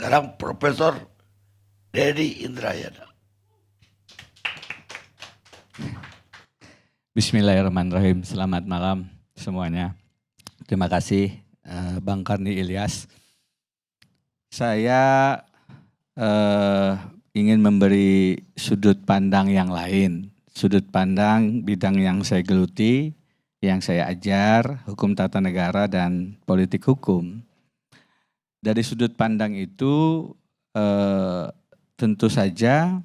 Sekarang Profesor Dedi Indrayana. Bismillahirrahmanirrahim. Selamat malam semuanya. Terima kasih Bang Karni Ilyas. Saya ingin memberi sudut pandang yang lain. Sudut pandang bidang yang saya geluti, yang saya ajar, hukum tata negara dan politik hukum. Dari sudut pandang itu tentu saja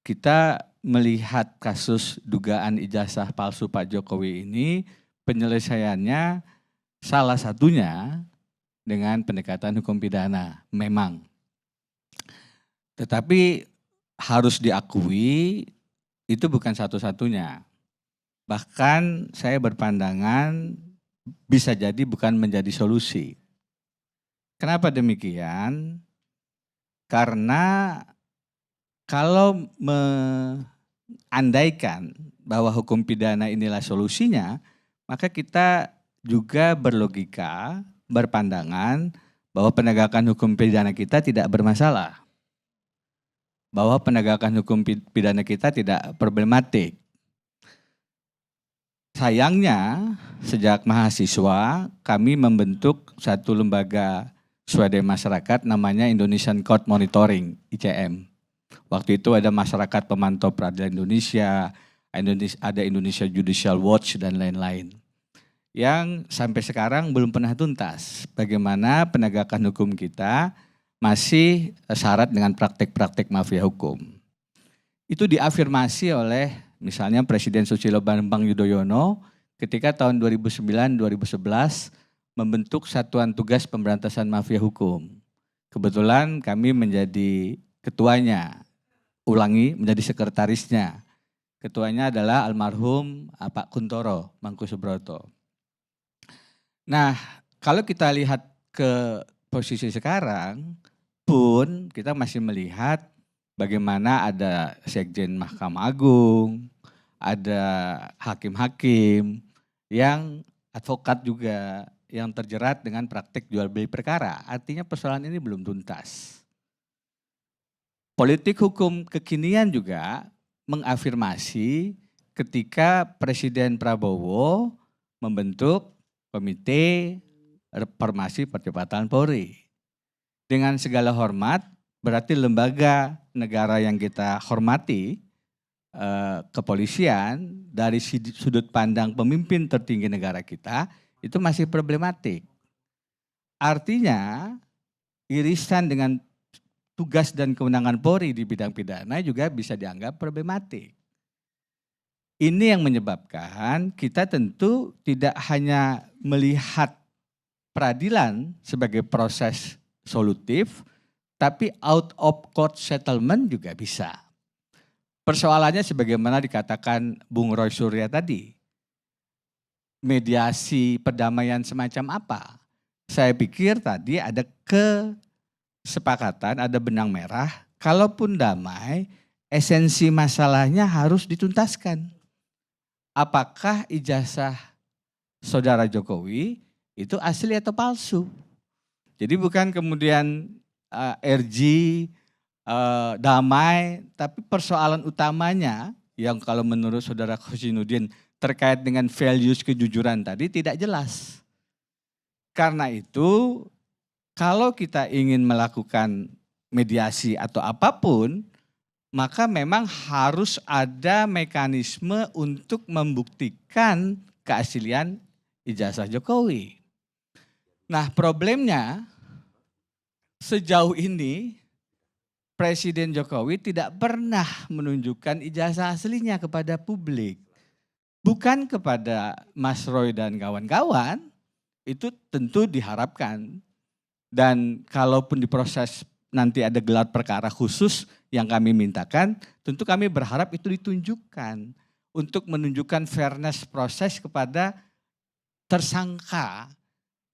kita melihat kasus dugaan ijazah palsu Pak Jokowi ini, penyelesaiannya salah satunya dengan pendekatan hukum pidana, memang. Tetapi harus diakui itu bukan satu-satunya. Bahkan saya berpandangan bisa jadi bukan menjadi solusi. Kenapa demikian? Karena kalau andaikan bahwa hukum pidana inilah solusinya, maka kita juga berlogika, berpandangan bahwa penegakan hukum pidana kita tidak bermasalah. Bahwa penegakan hukum pidana kita tidak problematik. Sayangnya, sejak mahasiswa kami membentuk satu lembaga swadaya masyarakat namanya Indonesian Court Monitoring, ICM. Waktu itu ada Masyarakat Pemantau Peradilan Indonesia, ada Indonesia Judicial Watch dan lain-lain. Yang sampai sekarang belum pernah tuntas. Bagaimana penegakan hukum kita masih syarat dengan praktek-praktek mafia hukum. Itu diafirmasi oleh misalnya Presiden Susilo Bambang Yudhoyono ketika tahun 2009-2011 membentuk Satuan Tugas Pemberantasan Mafia Hukum. Kebetulan kami menjadi ketuanya. Menjadi sekretarisnya. Ketuanya adalah almarhum Pak Kuntoro Mangkusubroto. Nah, kalau kita lihat ke posisi sekarang pun kita masih melihat bagaimana ada Sekjen Mahkamah Agung, ada hakim-hakim yang advokat juga yang terjerat dengan praktik jual beli perkara. Artinya persoalan ini belum tuntas. Politik hukum kekinian juga mengafirmasi ketika Presiden Prabowo membentuk Komite Reformasi Percepatan Polri. Dengan segala hormat, berarti lembaga negara yang kita hormati, kepolisian, dari sudut pandang pemimpin tertinggi negara kita, itu masih problematik. Artinya, irisan dengan tugas dan kewenangan Polri di bidang pidana juga bisa dianggap problematik. Ini yang menyebabkan kita tentu tidak hanya melihat peradilan sebagai proses solutif, tapi out of court settlement juga bisa. Persoalannya sebagaimana dikatakan Bung Roy Surya tadi, mediasi perdamaian semacam apa? Saya pikir tadi ada kesepakatan, ada benang merah, kalaupun damai, esensi masalahnya harus dituntaskan. Apakah ijazah saudara Jokowi itu asli atau palsu? Jadi bukan kemudian RG damai, tapi persoalan utamanya yang kalau menurut saudara Khosinuddin terkait dengan values kejujuran tadi tidak jelas. Karena itu kalau kita ingin melakukan mediasi atau apapun, maka memang harus ada mekanisme untuk membuktikan keaslian ijazah Jokowi. Nah, problemnya sejauh ini Presiden Jokowi tidak pernah menunjukkan ijazah aslinya kepada publik. Bukan kepada Mas Roy dan kawan-kawan, itu tentu diharapkan. Dan kalaupun diproses nanti ada gelar perkara khusus yang kami mintakan, tentu kami berharap itu ditunjukkan untuk menunjukkan fairness proses kepada tersangka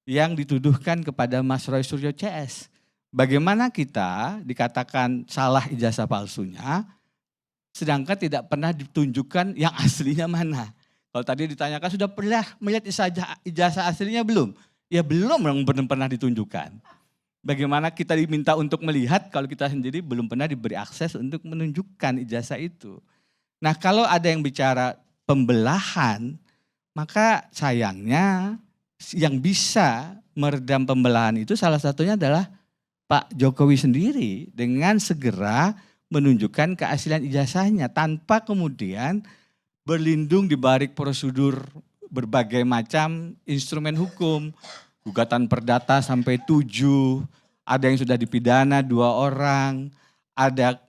yang dituduhkan kepada Mas Roy Suryo CS. Bagaimana kita dikatakan salah ijazah palsunya, sedangkan tidak pernah ditunjukkan yang aslinya mana. Kalau tadi ditanyakan sudah pernah melihat ijazah aslinya belum? Ya belum yang pernah ditunjukkan. bagaimana kita diminta untuk melihat kalau kita sendiri belum pernah diberi akses untuk menunjukkan ijazah itu. Nah, kalau ada yang bicara pembelahan, maka sayangnya yang bisa meredam pembelahan itu salah satunya adalah Pak Jokowi sendiri dengan segera menunjukkan keaslian ijazahnya tanpa kemudian berlindung di balik prosedur berbagai macam instrumen hukum. Gugatan perdata sampai 7, ada yang sudah dipidana 2 orang, ada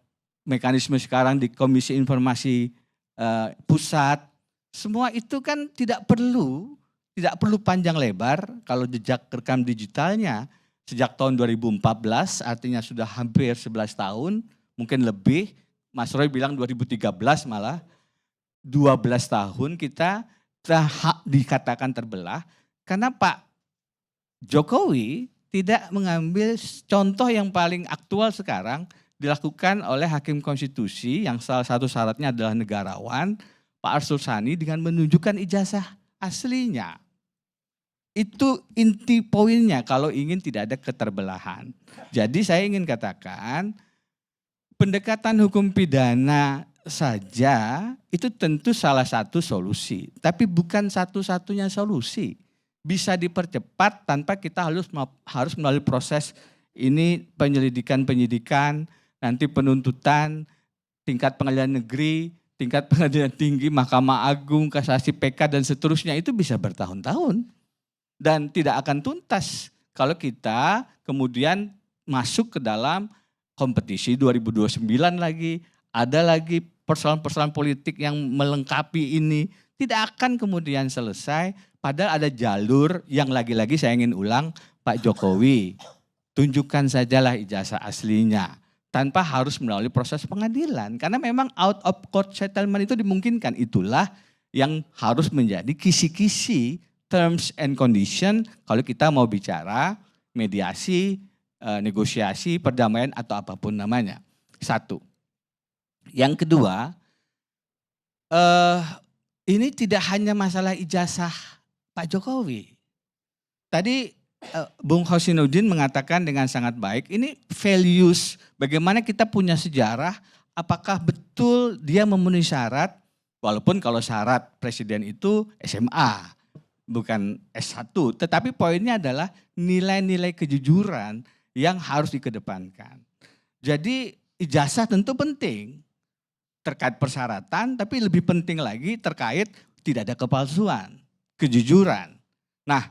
mekanisme sekarang di Komisi Informasi Pusat. Semua itu kan tidak perlu panjang lebar kalau jejak rekam digitalnya sejak tahun 2014, artinya sudah hampir 11 tahun, mungkin lebih, Mas Roy bilang 2013 malah, 12 tahun kita dikatakan terbelah karena Pak Jokowi tidak mengambil contoh yang paling aktual sekarang dilakukan oleh Hakim Konstitusi yang salah satu syaratnya adalah negarawan, Pak Arsul Sani dengan menunjukkan ijazah aslinya. Itu inti poinnya kalau ingin tidak ada keterbelahan. Jadi saya ingin katakan pendekatan hukum pidana saja itu tentu salah satu solusi, tapi bukan satu-satunya solusi. Bisa dipercepat tanpa kita harus melalui proses ini penyidikan, nanti penuntutan, tingkat pengadilan negeri, tingkat pengadilan tinggi, Mahkamah Agung, kasasi PK dan seterusnya itu bisa bertahun-tahun. Dan tidak akan tuntas kalau kita kemudian masuk ke dalam kompetisi 2029 lagi, ada lagi persoalan-persoalan politik yang melengkapi ini, tidak akan kemudian selesai. Padahal ada jalur yang lagi-lagi saya ingin ulang, Pak Jokowi, tunjukkan sajalah ijazah aslinya tanpa harus melalui proses pengadilan. Karena memang out of court settlement itu dimungkinkan. Itulah yang harus menjadi kisi-kisi terms and condition kalau kita mau bicara mediasi, negosiasi, perdamaian atau apapun namanya. Satu. Yang kedua, ini tidak hanya masalah ijazah Pak Jokowi. Tadi Bung Hosinuddin mengatakan dengan sangat baik, ini values, bagaimana kita punya sejarah, apakah betul dia memenuhi syarat, walaupun kalau syarat presiden itu SMA, bukan S1, tetapi poinnya adalah nilai-nilai kejujuran yang harus dikedepankan. Jadi ijazah tentu penting terkait persyaratan, tapi lebih penting lagi terkait tidak ada kepalsuan, kejujuran. Nah,